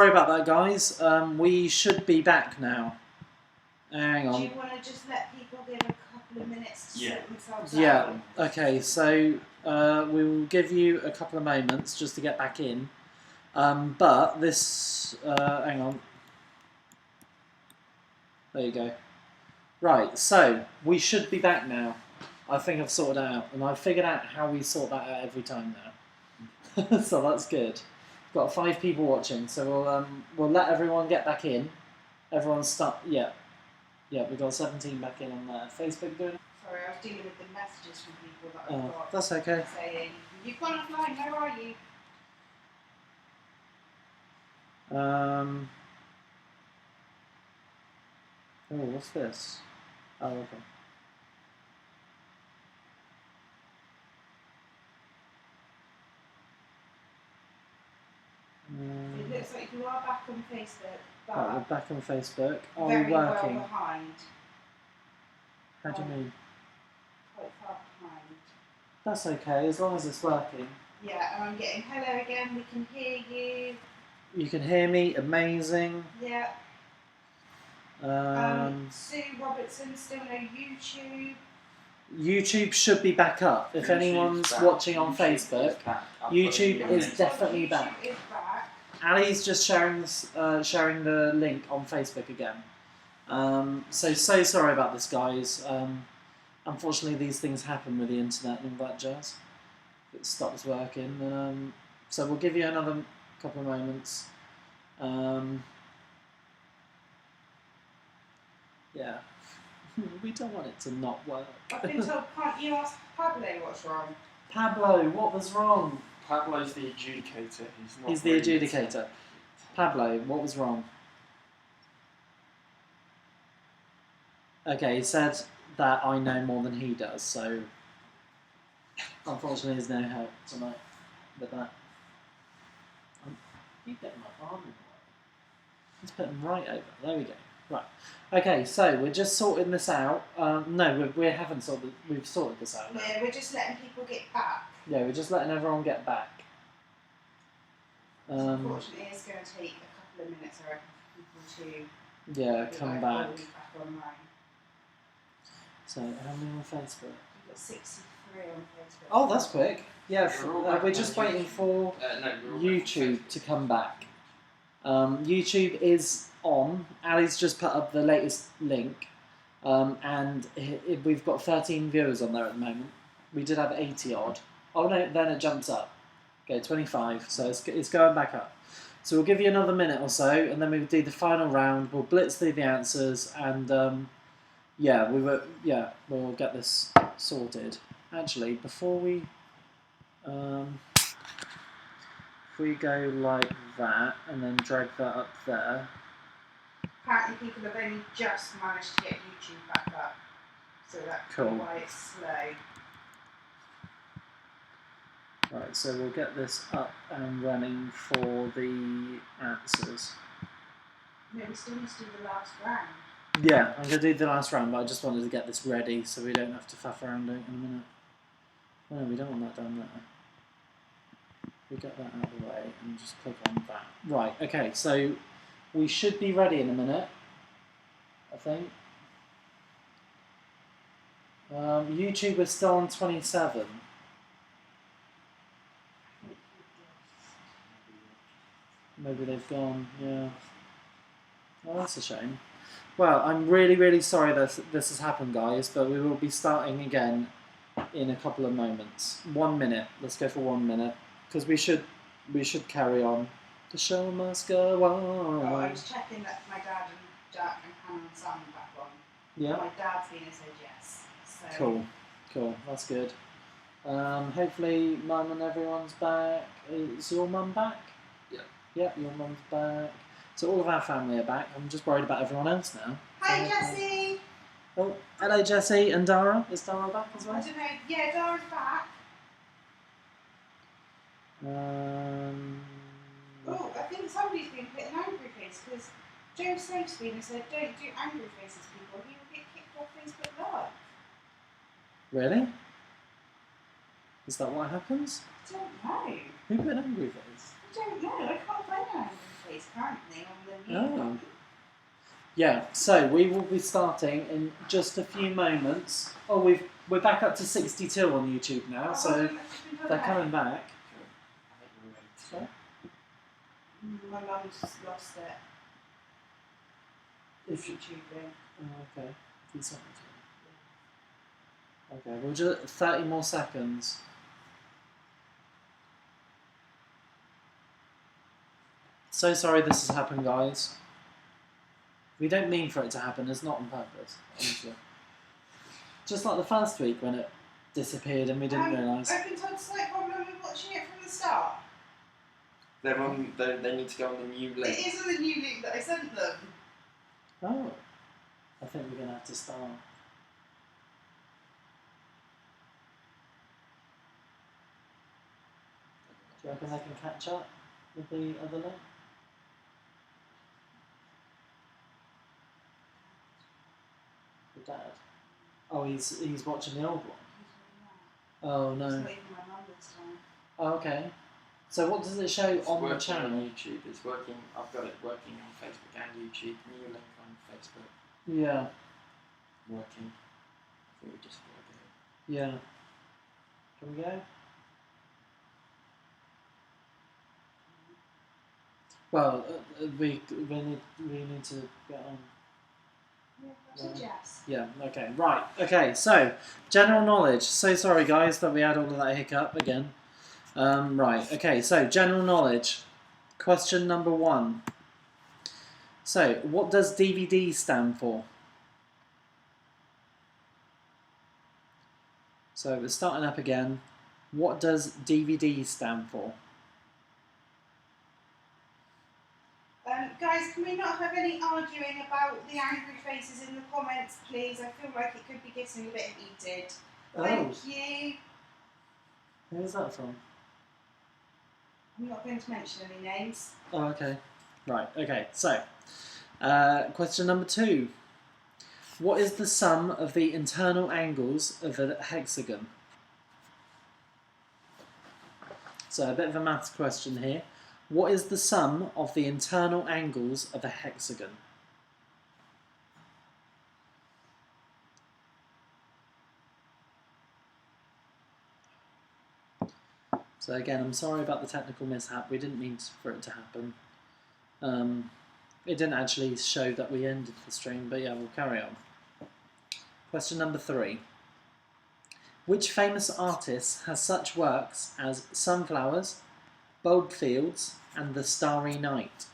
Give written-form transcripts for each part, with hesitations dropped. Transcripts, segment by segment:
Sorry about that, guys. We should be back now. Hang on. Do you want to just let people give a couple of minutes to sort themselves out? Yeah, okay, so we will give you a couple of moments just to get back in. But this... hang on. There you go. Right, so we should be back now. I think I've sorted it out, and I've figured out how we sort that out every time now. So that's good. We've got 5 people watching, so we'll let everyone get back in. Everyone start... Yeah, we've got 17 back in on Facebook doing it. Sorry, I was dealing with the messages from people that I've got. That's okay. Saying, you've gone offline, where are you? Oh, what's this? Oh, okay. It looks like you are back on Facebook, but right, we're back on Facebook. Are very we working? well behind. How do you mean? Quite far behind. That's okay, as long as it's working. Yeah, and I'm getting hello again, we can hear you. You can hear me, amazing. Yeah. Sue Robertson, still no YouTube. YouTube should be back up. If anyone's watching on Facebook, YouTube is definitely back. YouTube is back. Ali's just sharing the link on Facebook again. So sorry about this, guys. Unfortunately, these things happen with the internet and all that jazz. It stops working. So we'll give you another couple of moments. Yeah. We don't want it to not work. I've been told, can't you ask Pablo what's wrong? Pablo, what was wrong? Pablo's the adjudicator. He's the adjudicator. Pablo, what was wrong? Okay, he said that I know more than he does, so unfortunately there's no help tonight with that. Keep getting my arm in the way. Let's put him right over. There we go. Right. Okay, so we're just sorting this out. No, we haven't sorted. We've sorted this out. Yeah, we're just letting people get back. Yeah, we're just letting everyone get back. Unfortunately, it's going to take a couple of minutes, I reckon, for people to come back. back online. So, how many on Facebook? You've got 63 on Facebook. Oh, that's quick. Yeah, we're just waiting for YouTube to come back. YouTube is on. Ali's just put up the latest link, and we've got 13 viewers on there at the moment. We did have 80 odd. Oh no, then it jumps up. Okay, 25. So it's going back up. So we'll give you another minute or so, and then we'll do the final round. We'll blitz through the answers, and we'll get this sorted. Actually, before we if we go like that and then drag that up there. Apparently people have only just managed to get YouTube back up, so that's why it's slow. Right, so we'll get this up and running for the answers. No, we still need to do the last round. Yeah, I'm going to do the last round, but I just wanted to get this ready so we don't have to faff around it in a minute. No, we don't want that down there. We get that out of the way and just click on that. Right, okay, so we should be ready in a minute, I think. YouTube is still on 27. Maybe they've gone, yeah. Well, that's a shame. Well, I'm really, really sorry that this has happened, guys, but we will be starting again in a couple of moments. 1 minute. Let's go for 1 minute, because we should carry on. The show must go on. Oh, I was checking that my dad and Jack and Hannah and Sam are back on. Yeah. My dad's been and said yes. So. Cool. That's good. Hopefully, Mum and everyone's back. Is your mum back? Yeah. Yeah, your mum's back. So all of our family are back. I'm just worried about everyone else now. Hi, Jessie! Oh, hello, Jessie. And Dara? Is Dara back as well? I don't know. Yeah, Dara's back. Oh, I think somebody's been put an angry face because Joe Safespeed has said, don't do angry faces, people. He will get kicked off Facebook Live. Really? Is that what happens? I don't know. Who put an angry face? I don't know. I can't find an angry face. face currently on the new Oh. one. Yeah, so we will be starting in just a few moments. Oh, we're back up to 62 on YouTube now, so they're coming back. So, My mum's lost it. If you- YouTubing. oh, okay. He's on it. Okay, we'll just 30 more seconds. So sorry this has happened, guys. We don't mean for it to happen. It's not on purpose, honestly. Just like the first week when it disappeared and we didn't realise. I've been told slight problem with watching it from the start. They're on. They need to go on the new link. It is on the new link that I sent them. Oh, I think we're going to have to start. Do you reckon they can catch up with the other link? Your dad? Oh, he's watching the old one. Oh It's no. not even my mum this time. Oh, okay. So what does it show It's on the working channel? on YouTube. It's working. I've got it working on Facebook and YouTube. New link on Facebook. Yeah, Working. I think we just got to go. yeah. Can we go? Well, we need to get on. Yeah, that's a yes. Yeah, okay, right. Okay, so, general knowledge. So sorry, guys, that we had all of that hiccup again. Right, okay, so, general knowledge. Question number 1. So, what does DVD stand for? So, we're starting up again. What does DVD stand for? Guys, can we not have any arguing about the angry faces in the comments, please? I feel like it could be getting a bit heated. Thank you. Where's that from? I'm not going to mention any names. Oh, okay. Right, okay, so, question number 2. What is the sum of the internal angles of a hexagon? So, a bit of a maths question here. What is the sum of the internal angles of a hexagon? So again, I'm sorry about the technical mishap. We didn't mean for it to happen. It didn't actually show that we ended the stream, but yeah, we'll carry on. Question number 3. Which famous artist has such works as Sunflowers, Bulb Fields, and The Starry Night?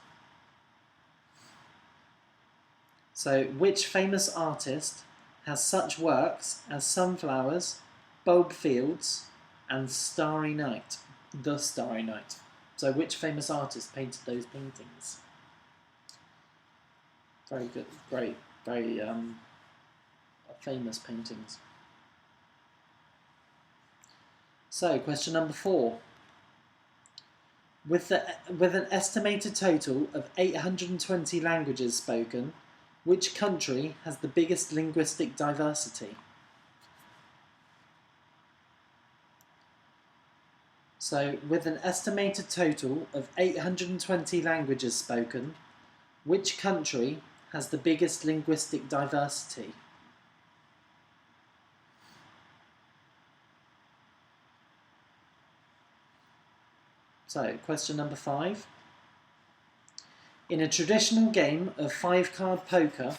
So, which famous artist has such works as Sunflowers, Bulb Fields, and Starry Night? The Starry Night. So, which famous artist painted those paintings? Very good, great, very famous paintings. So, question number 4. With an estimated total of 820 languages spoken, which country has the biggest linguistic diversity? So, with an estimated total of 820 languages spoken, which country has the biggest linguistic diversity? So, question number 5. In a traditional game of 5-card poker,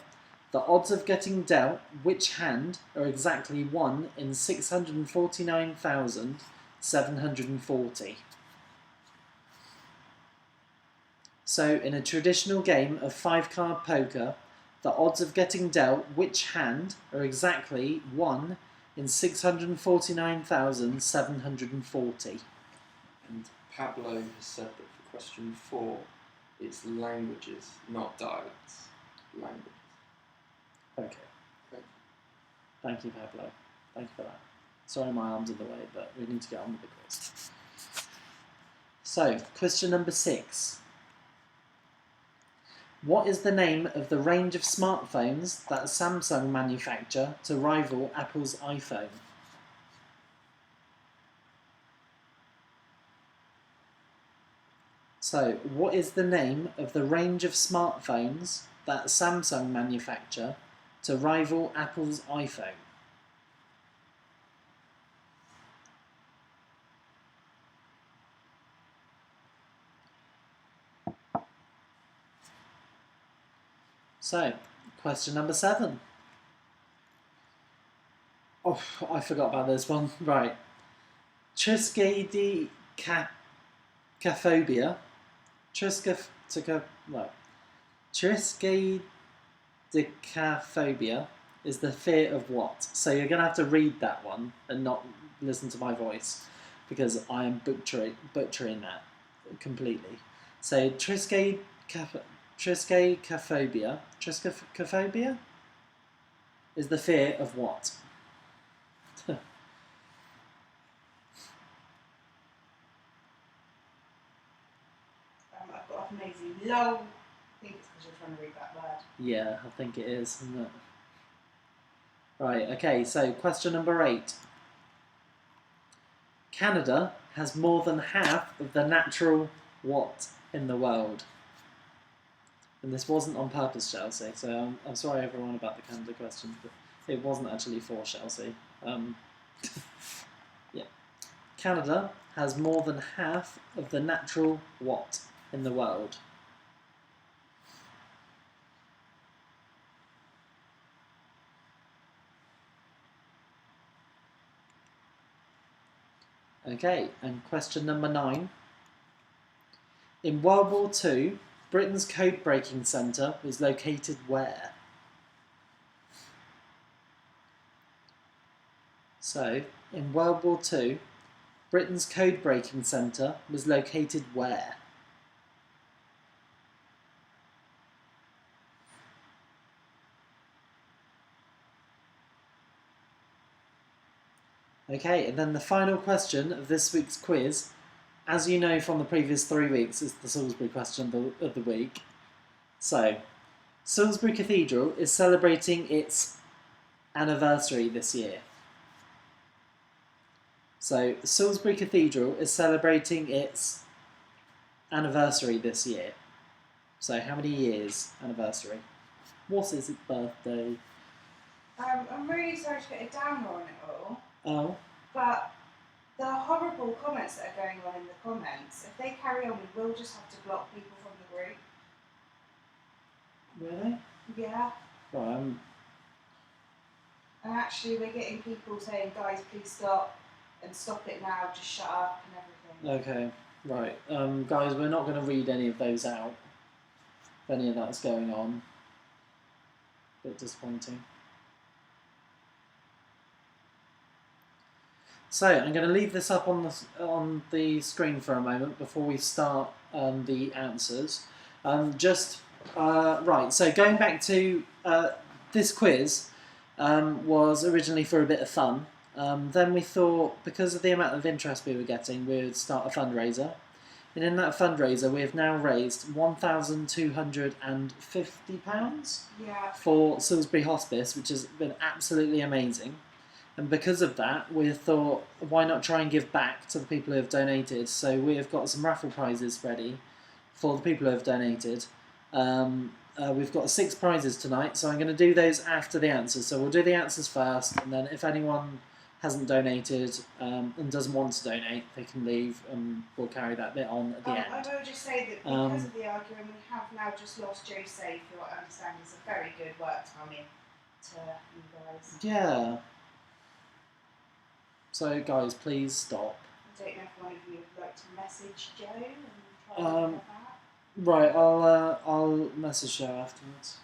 the odds of getting dealt which hand are exactly 1 in 649,740. So, in a traditional game of 5-card poker, the odds of getting dealt which hand are exactly 1 in 649,740. And Pablo has said that for question 4, it's languages, not dialects. Languages. Okay. Okay. Thank you, Pablo. Thank you for that. Sorry my arm's in the way, but we need to get on with the quiz. So, question number 6. What is the name of the range of smartphones that Samsung manufacture to rival Apple's iPhone? So, what is the name of the range of smartphones that Samsung manufacture to rival Apple's iPhone? So, question number 7. Oh, I forgot about this one. Right. Triskaidekaphobia. Triskaidekaphobia is the fear of what? So you're going to have to read that one and not listen to my voice because I am butchering that completely. So triskaidekaphobia is the fear of what? I've got an amazing long. I think it's because you're trying to read that word. Yeah, I think it is, isn't it? Right, okay, so question number 8. Canada has more than half of the natural what in the world? And this wasn't on purpose, Chelsea, so I'm sorry everyone about the Canada question, but it wasn't actually for Chelsea. Yeah. Canada has more than half of the natural what in the world? Okay, and question number 9. In World War II, Britain's code-breaking centre was located where? So, in World War II, Britain's code-breaking centre was located where? Okay, and then the final question of this week's quiz, as you know from the previous 3 weeks, is the Salisbury question of the week. So, Salisbury Cathedral is celebrating its anniversary this year. So, Salisbury Cathedral is celebrating its anniversary this year. So, how many years anniversary? What is its birthday? I'm really sorry to get a downer on it all. Oh. But the horrible comments that are going on in the comments, if they carry on, we will just have to block people from the group. Really? Yeah. Well, And actually, we're getting people saying, guys, please stop, and stop it now, just shut up, and everything. okay, right. Guys, we're not going to read any of those out. If any of that's going on. A bit disappointing. So, I'm going to leave this up on the screen for a moment before we start the answers. Right, so going back to this quiz was originally for a bit of fun. Then we thought, because of the amount of interest we were getting, we would start a fundraiser. And in that fundraiser, we have now raised £1,250 for Salisbury Hospice, which has been absolutely amazing. And because of that, we thought, why not try and give back to the people who have donated? So we have got some raffle prizes ready for the people who have donated. We've got 6 prizes tonight, so I'm going to do those after the answers. So we'll do the answers first, and then if anyone hasn't donated and doesn't want to donate, they can leave, and we'll carry that bit on at the end. I will just say that because of the argument, we have now just lost Joe Safe, who I understand is a very good work timing to you guys. Yeah. So, guys, please stop. I don't know if one of you would like to message Joe and try and get that. Right, I'll message Joe afterwards.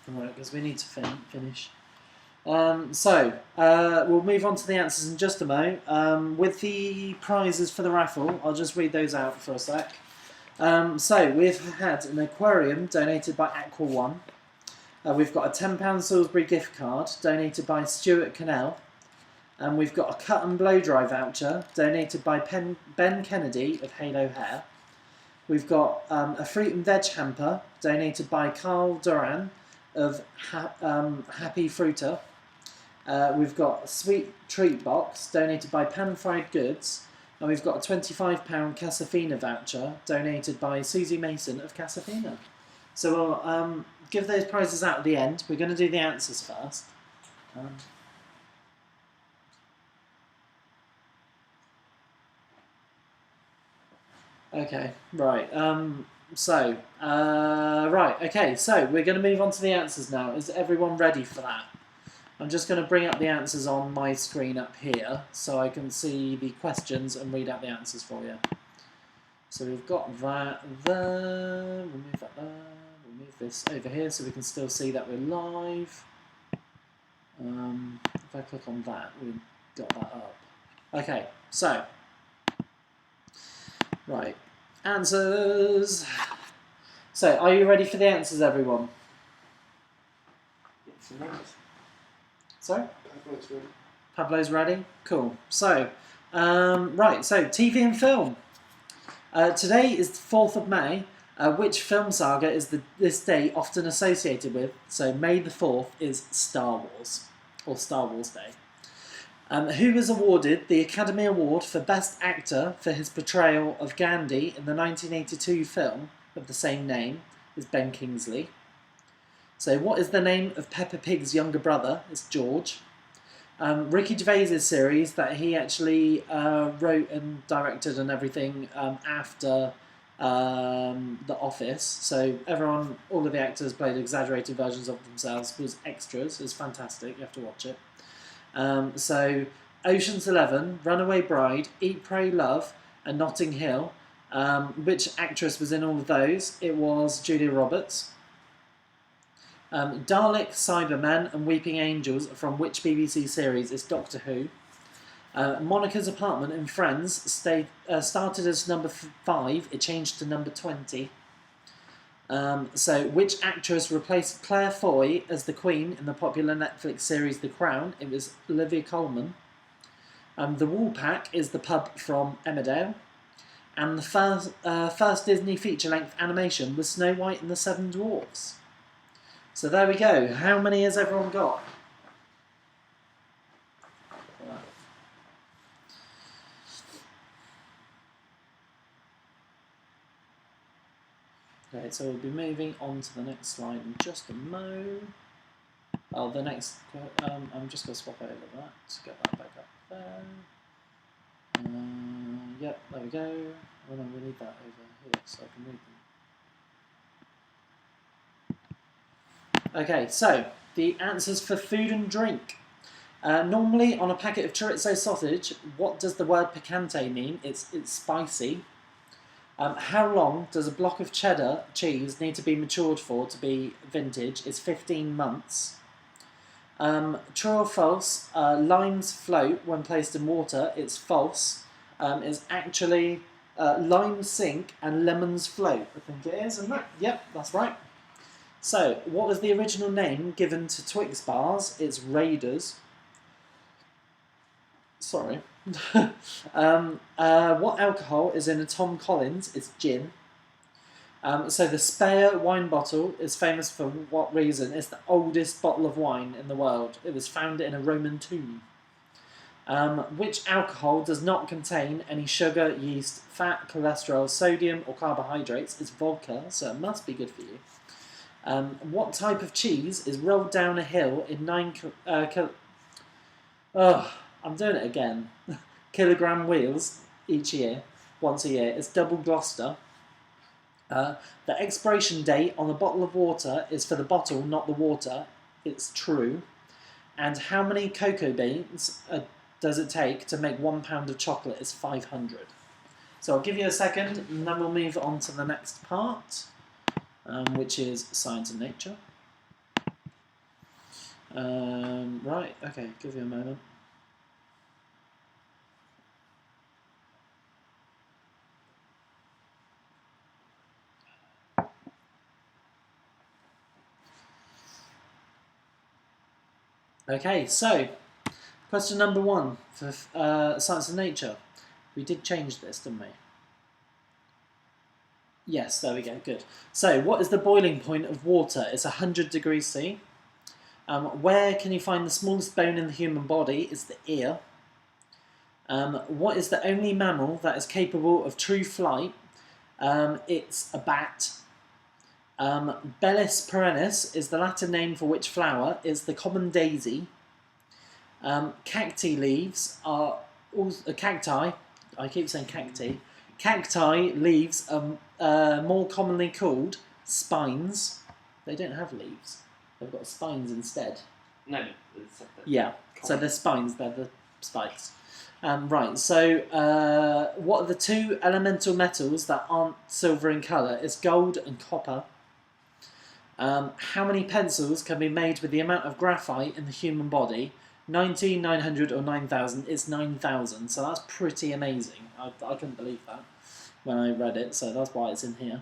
Right, because we need to finish. We'll move on to the answers in just a moment. With the prizes for the raffle, I'll just read those out for a sec. So, we've had an aquarium donated by Aqua One. We've got a £10 Salisbury gift card donated by Stuart Cannell. And we've got a cut and blow dry voucher donated by Ben Kennedy of Halo Hair. We've got a fruit and veg hamper donated by Carl Duran of Happy Fruiter. We've got a sweet treat box donated by Pan Fried Goods. And we've got a £25 Casafina voucher donated by Susie Mason of Casafina. So we'll give those prizes out at the end. We're going to do the answers first. Okay, right. Right, okay, so we're going to move on to the answers now. Is everyone ready for that? I'm just going to bring up the answers on my screen up here so I can see the questions and read out the answers for you. So we've got that there, we'll move that there, we'll move this over here so we can still see that we're live. If I click on that, we've got that up. Okay, so, right, answers. So, are you ready for the answers, everyone? It's nice. Sorry? Pablo's ready. Pablo's ready? Cool. So, right, so TV and film. Today is the 4th of May. Which film saga is this day often associated with? So May the 4th is Star Wars, or Star Wars Day. Who was awarded the Academy Award for Best Actor for his portrayal of Gandhi in the 1982 film of the same name is Ben Kingsley. So what is the name of Peppa Pig's younger brother? It's George. Ricky Gervais's series that he actually wrote and directed and everything after The Office. So all of the actors played exaggerated versions of themselves, was extras. It's fantastic. You have to watch it. So Ocean's 11, Runaway Bride, Eat, Pray, Love, and Notting Hill. Which actress was in all of those? It was Julia Roberts. Dalek, Cybermen, and Weeping Angels from which BBC series is Doctor Who? Monica's Apartment in Friends started as number 5, it changed to number 20. So, which actress replaced Claire Foy as the Queen in the popular Netflix series The Crown? It was Olivia Colman. The Woolpack is the pub from Emmerdale. And the first Disney feature-length animation was Snow White and the Seven Dwarfs. So there we go. How many has everyone got? Okay, so we'll be moving on to the next slide in just a mo. Oh, the next. I'm just going to swap over that to get that back up there. Yep, there we go. Oh no, we need that over here so I can read them. Okay, so the answers for food and drink. Normally on a packet of chorizo sausage, what does the word picante mean? It's spicy. How long does a block of cheddar cheese need to be matured for to be vintage? It's 15 months. True or false, limes float when placed in water. It's false. It's actually limes sink and lemons float, I think it is, isn't it? Yep, that's right. So, what was the original name given to Twix bars? It's Raiders. Sorry. What alcohol is in a Tom Collins? It's gin. So the Speyer wine bottle is famous for what reason? It's the oldest bottle of wine in the world. It was found in a Roman tomb. Which alcohol does not contain any sugar, yeast, fat, cholesterol, sodium, or carbohydrates? It's vodka, so it must be good for you. What type of cheese is rolled down a hill in 9 I'm doing it again. kilogram wheels once a year. It's double Gloucester. The expiration date on a bottle of water is for the bottle, not the water. It's true. And how many cocoa beans does it take to make 1 pound of chocolate? It's 500. So I'll give you a second, and then we'll move on to the next part, which is science and nature. Right, okay, give you a moment. Okay, so question number 1 for science and nature. We did change this, didn't we? Yes, there we go, good. So, what is the boiling point of water? It's 100 degrees C. Where can you find the smallest bone in the human body? It's the ear. What is the only mammal that is capable of true flight? It's a bat. Bellis perennis is the Latin name for which flower is the common daisy. Cacti leaves are also, cacti. I keep saying cacti. Cacti leaves are more commonly called spines. They don't have leaves. They've got spines instead. No, Yeah. So they're spines. They're the spikes. Right. So what are the two elemental metals that aren't silver in colour? It's gold and copper. How many pencils can be made with the amount of graphite in the human body? 90, 900 or 9,000? It's 9,000, so that's pretty amazing. I couldn't believe that when I read it, so that's why it's in here.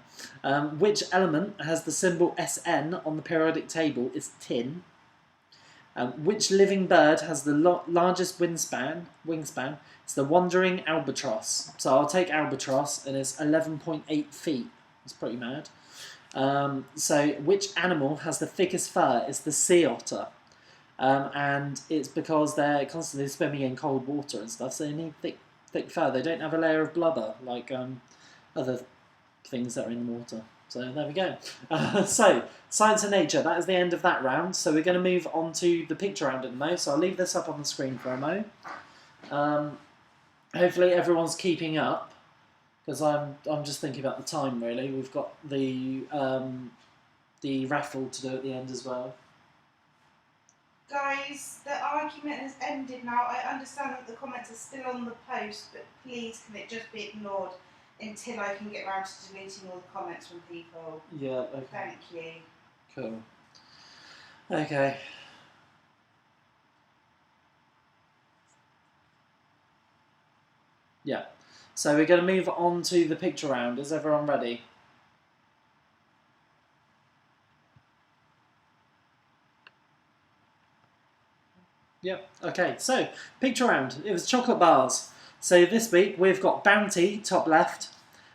Which element has the symbol Sn on the periodic table? It's tin. Which living bird has the largest wingspan? It's the wandering albatross. So I'll take albatross, and it's 11.8 feet. It's pretty mad. So which animal has the thickest fur? It's the sea otter. And it's because they're constantly swimming in cold water and stuff, so they need thick fur. They don't have a layer of blubber like other things that are in the water. So there we go. So, science and nature, that is the end of that round. So we're going to move on to the picture round at the mo. So I'll leave this up on the screen for a mo. Hopefully everyone's keeping up, because I'm just thinking about the time really. We've got the raffle to do at the end as well. Guys, the argument has ended now. I understand that the comments are still on the post, but please can it just be ignored until I can get around to deleting all the comments from people. Yeah, okay. Thank you. Cool. Okay. Yeah. So we're going to move on to the picture round. Is everyone ready? Yep. Okay. So picture round. It was chocolate bars. So this week we've got Bounty, top left.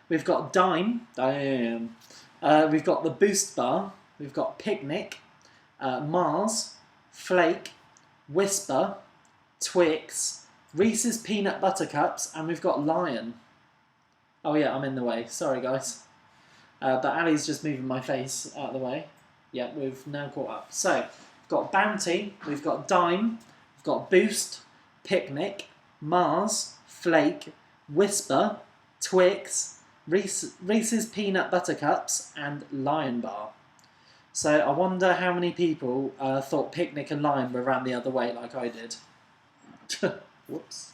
We've got Dime. We've got the Boost Bar. We've got Picnic, Mars, Flake, Whisper, Twix, Reese's Peanut Butter Cups, and we've got Lion. Oh yeah, I'm in the way. Sorry, guys. But Ali's just moving my face out of the way. Yeah, we've now caught up. So, we've got Bounty, we've got Dime, we've got Boost, Picnic, Mars, Flake, Whisper, Twix, Reese's Peanut Butter Cups, and Lion Bar. So, I wonder how many people thought Picnic and Lion were around the other way like I did. Whoops.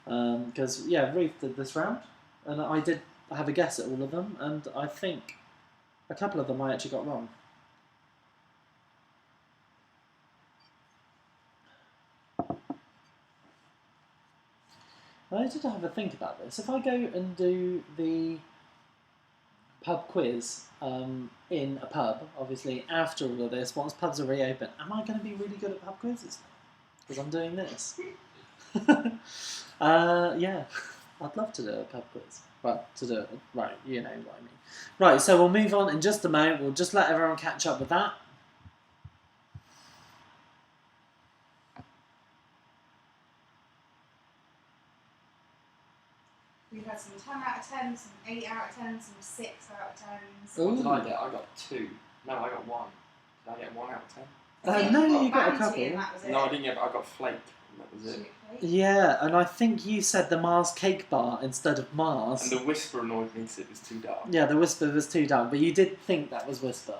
Because, yeah, Ruth did this round, and I did have a guess at all of them, and I think a couple of them I actually got wrong. I did have a think about this. If I go and do the pub quiz in a pub, obviously after all of this, once pubs are reopened, am I going to be really good at pub quizzes? Because I'm doing this. Yeah, I'd love to do a pub quiz. Well, to do it, right, you know what I mean. Right, so we'll move on in just a moment. We'll just let everyone catch up with that. We've had some 10 out of 10, some 8 out of 10, some 6 out of 10s. What did I get? I got 2. No, I got 1. Did I get 1 out of 10? No, you got a Bounty couple. and that was it. No, I didn't get. I got Flake, and that was it. Yeah, and I think you said the Mars cake bar instead of Mars. And the Whisper annoyed me because it was too dark. Yeah, the Whisper was too dark, but you did think that was Whisper.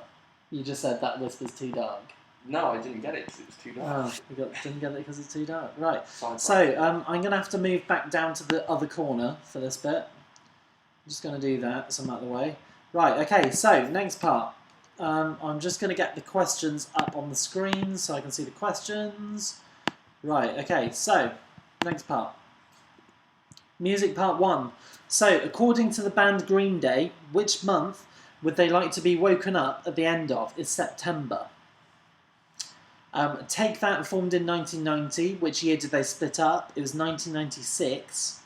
You just said that Whisper's too dark. No, I didn't get it because it was too dark. Oh, you didn't get it because it's too dark. Right. Side So, by. I'm going to have to move back down to the other corner for this bit. I'm just going to do that, so I'm out of the way. Right, okay, so, next part. I'm just going to get the questions up on the screen so I can see the questions. Right, okay, so, next part. Music part 1. So, according to the band Green Day, which month would they like to be woken up at the end of? It's September. Take That formed in 1990. Which year did they split up? It was 1996.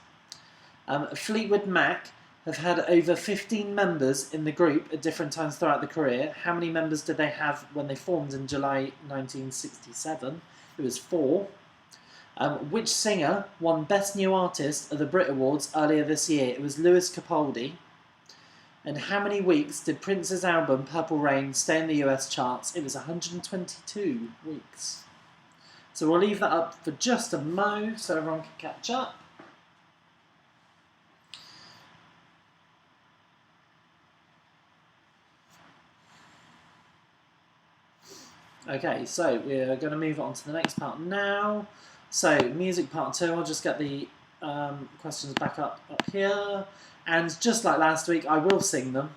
Fleetwood Mac have had over 15 members in the group at different times throughout the career. How many members did they have when they formed in July 1967? It was 4. Which singer won Best New Artist at the Brit Awards earlier this year? It was Lewis Capaldi. And how many weeks did Prince's album Purple Rain stay in the US charts? It was 122 weeks. So we'll leave that up for just a mo so everyone can catch up. Okay, so we're going to move on to the next part now. So, music part 2, I'll just get the questions back up here. And just like last week, I will sing them.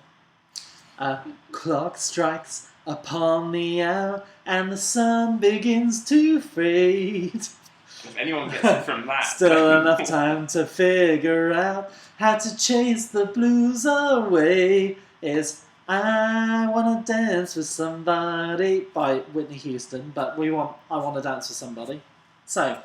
Clock strikes upon the hour and the sun begins to fade. If anyone gets it from that. Still enough time to figure out how to chase the blues away. Is I Wanna Dance with Somebody by Whitney Houston, but I Want to Dance with Somebody. So,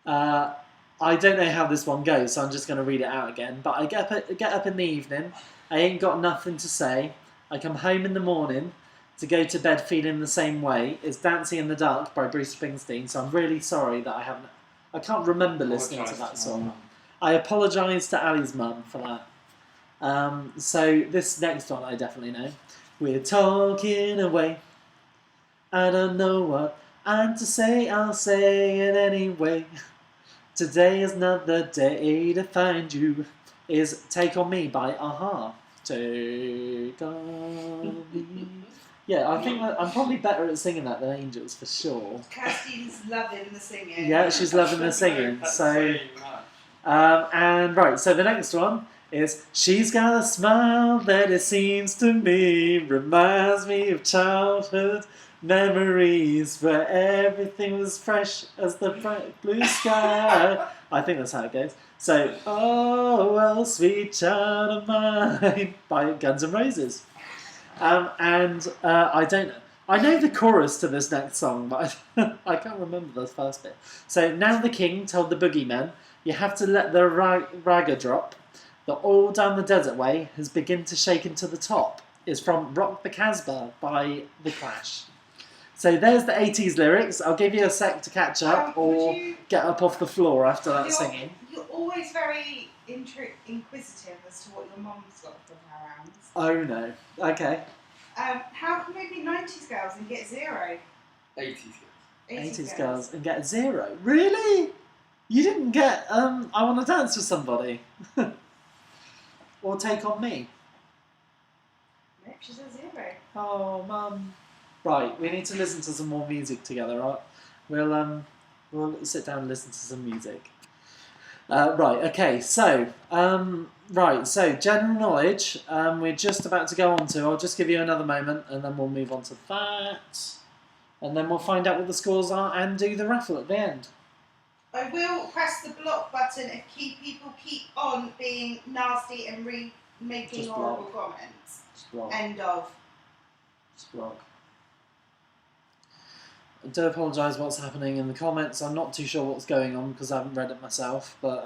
I don't know how this one goes, so I'm just going to read it out again. But I get up in the evening, I ain't got nothing to say. I come home in the morning to go to bed feeling the same way. It's Dancing in the Dark by Bruce Springsteen, so I'm really sorry that I can't remember listening to that song. I apologise to Ali's mum for that. So this next one I definitely know. We're talking away. I don't know what I'm to say, I'll say it anyway. Today is not the day to find you. Is Take On Me by a-ha. Take on me. Yeah, I think I'm probably better at singing that than Angels for sure. Kirsty's loving the singing. Yeah, she's loving the singing. So, and right, so the next one is She's got a smile that it seems to me reminds me of childhood memories where everything was fresh as the bright blue sky. I think that's how it goes. So, oh, well, sweet child of mine by Guns N' Roses. And I don't know. I know the chorus to this next song, but I can't remember the first bit. So, now the king told the boogeyman, you have to let the ragga drop. The oil down the desert way has begun to shake into the top. Is from Rock the Casbah by The Clash. So there's the 80s lyrics. I'll give you a sec to catch up or get up off the floor after that singing. You're always very inquisitive as to what your mum's got from her hands. Oh no. Okay. How can we be 90s girls and get 0? 80s. 80s girls and get 0. Really? You didn't get I Want to Dance with Somebody? Or Take On Me? Nope, she said 0. Oh, Mum. Right, we need to listen to some more music together, right? We'll sit down and listen to some music. Right, okay, so, so general knowledge, we're just about to go on to. I'll just give you another moment and then we'll move on to that. And then we'll find out what the scores are and do the raffle at the end. I will press the block button if people keep on being nasty and making horrible comments. Just block. End of. Just block. I do apologise what's happening in the comments. I'm not too sure what's going on because I haven't read it myself. But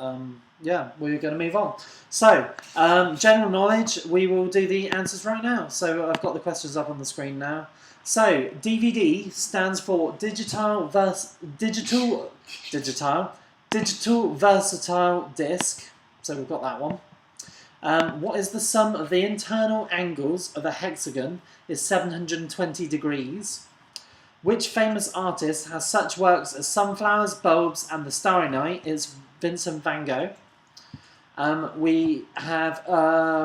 yeah, we're going to move on. So, general knowledge, we will do the answers right now. So I've got the questions up on the screen now. So, DVD stands for Digital Versatile Disc. So we've got that one. What is the sum of the internal angles of a hexagon is 720 degrees. Which famous artist has such works as Sunflowers, Bulbs and The Starry Night? It's Vincent van Gogh. We have,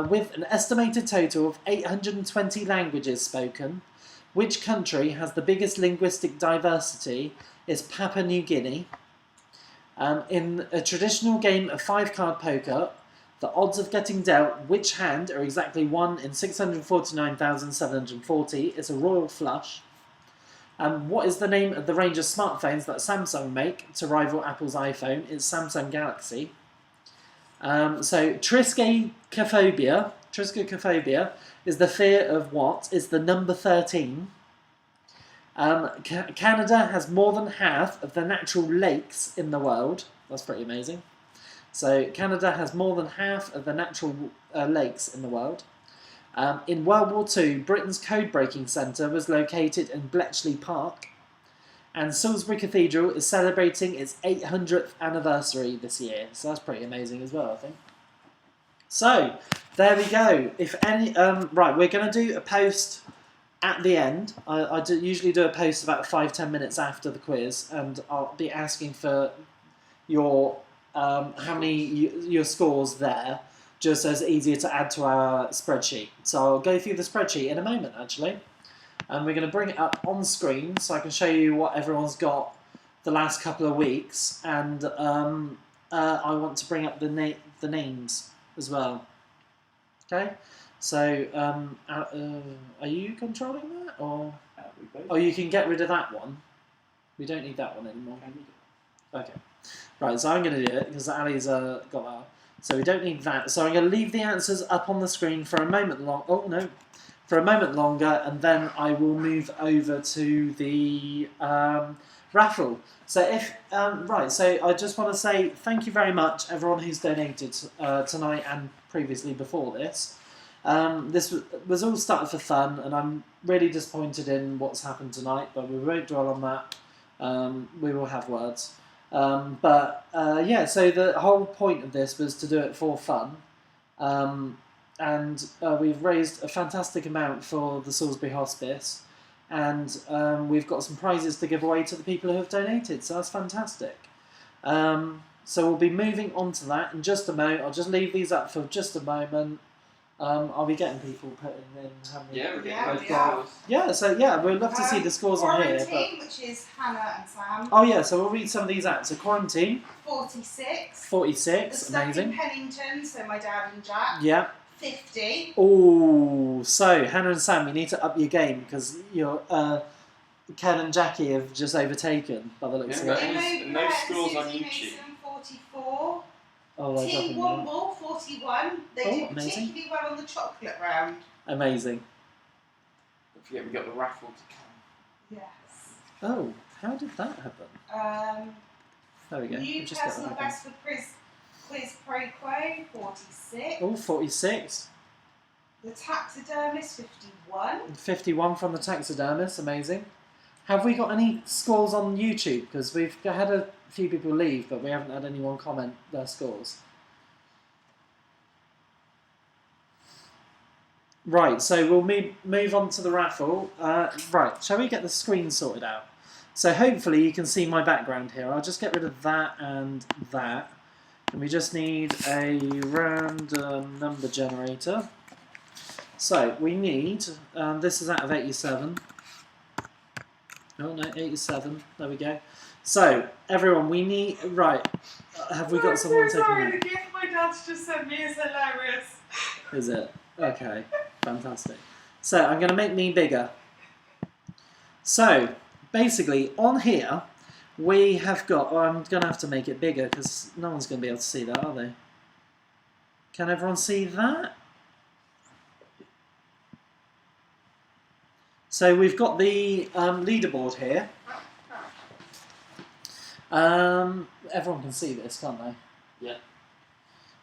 with an estimated total of 820 languages spoken, which country has the biggest linguistic diversity? Is Papua New Guinea. In a traditional game of 5-card poker, the odds of getting dealt which hand are exactly 1 in 649,740. It's a royal flush. What is the name of the range of smartphones that Samsung make to rival Apple's iPhone? It's Samsung Galaxy. So triskaidekaphobia is the fear of what? Is the number 13. Canada has more than half of the natural lakes in the world. That's pretty amazing. So Canada has more than half of the natural lakes in the world. In World War II, Britain's code-breaking centre was located in Bletchley Park. And Salisbury Cathedral is celebrating its 800th anniversary this year, so that's pretty amazing as well, I think. So, there we go. If any, right, we're going to do a post at the end. I usually do a post about 5-10 minutes after the quiz, and I'll be asking for your how many your scores there, just so it's easier to add to our spreadsheet. So I'll go through the spreadsheet in a moment, actually, and we're going to bring it up on screen so I can show you what everyone's got the last couple of weeks, and I want to bring up the names as well. Okay, so are you controlling that, or oh, you can get rid of that one. We don't need that one anymore. Okay, right. So I'm going to do it because Ali's got that. So we don't need that. So I'm going to leave the answers up on the screen for a moment long. Oh no, for a moment longer, and then I will move over to the raffle. So if right, so I just want to say thank you very much, everyone who's donated tonight and previously before this. This was all started for fun, and I'm really disappointed in what's happened tonight, but we won't dwell on that. We will have words. Yeah, so the whole point of this was to do it for fun. And we've raised a fantastic amount for the Salisbury Hospice, and we've got some prizes to give away to the people who have donated, so that's fantastic. So we'll be moving on to that in just a moment. I'll just leave these up for just a moment. Are we getting people putting in? Yeah, we're Yeah, getting we are. scores. Yeah, so yeah, we'd love to see the scores on here. But... Quarantine, which is Hannah and Sam. Oh yeah, so we'll read some of these out. So Quarantine, 46. 46, The stuff amazing. in Pennington, so my dad and Jack. Yeah. 50. Oh, so Hannah and Sam, you need to up your game because you're Ken and Jackie have just overtaken by the looks Yeah, of it. and no scores on Susie YouTube. Mason, 44. Oh, they're Team dropping Womble, 41. They Oh, did amazing. particularly well on the chocolate round. Amazing. Don't forget we got the raffle to come. Yes. Oh, how did that happen? There we go. New We've just got personal that best for quiz pro quo, 46. Oh, 46. The taxidermist, 51. 51 from the taxidermist, amazing. Have we got any scores on YouTube? Because we've had a few people leave, but we haven't had anyone comment their scores. Right, so we'll move on to the raffle. Right, shall we get the screen sorted out? So hopefully you can see my background here. I'll just get rid of that and that. And we just need a random number generator. So we need, this is out of 87. Oh no, 87, there we go. So, everyone, we need, right, have we got someone taking sorry, it? the gift my dad's just sent me is hilarious. Is it? Okay, fantastic. So, I'm going to make me bigger. So, basically, on here, we have got, I'm going to have to make it bigger because no one's going to be able to see that, are they? Can everyone see that? So we've got the leaderboard here. Everyone can see this, can't they? Yeah.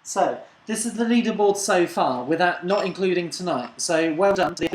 So this is the leaderboard so far, without not including tonight. So well done to the